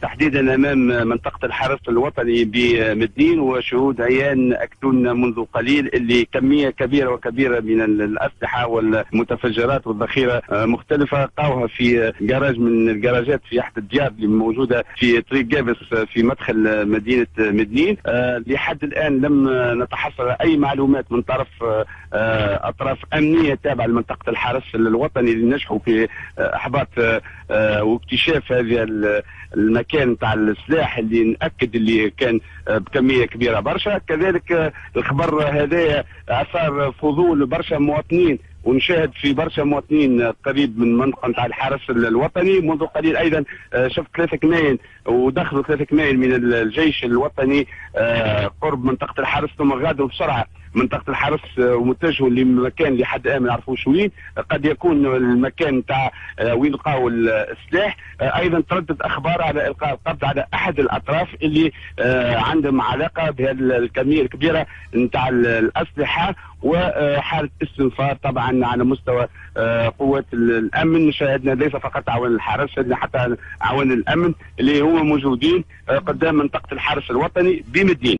تحديدا امام منطقه الحرس الوطني بمدين، وشهود عيان اكدون منذ قليل اللي كميه كبيره من الاسلحه والمتفجرات والذخيره مختلفه لقاوها في جراج من الجراجات في احد الديار اللي موجوده في طريق جابس في مدخل مدينه مدين. لحد الان لم نتحصل اي معلومات من طرف اطراف امنيه تابعه لمنطقه الحرس الوطني اللي نجحوا في احباط واكتشاف هذا المكان تاع السلاح اللي نأكد اللي كان بكميه كبيره برشا. كذلك الخبر هذا اثار فضول برشا مواطنين، ونشاهد في برشا مواطنين قريب من منطقه نتاع الحرس الوطني. منذ قليل ايضا شفت 3 كمائن ودخلوا 3 كمائن من الجيش الوطني قرب منطقه الحرس، ثم غادروا بسرعه منطقه الحرس ومتجهوا لمكان اللي حد ما نعرفوش وين، قد يكون المكان نتاع وين لقاو السلاح. ايضا تردد اخبار على القاء القبض على احد الاطراف اللي عندهم علاقه بهذه الكميه الكبيره نتاع الاسلحه، وحاله استنفار طبعا على مستوى قوات الامن. شاهدنا ليس فقط عوان الحرس، شاهدنا حتى عوان الامن اللي هو موجودين قدام منطقه الحرس الوطني بمدين.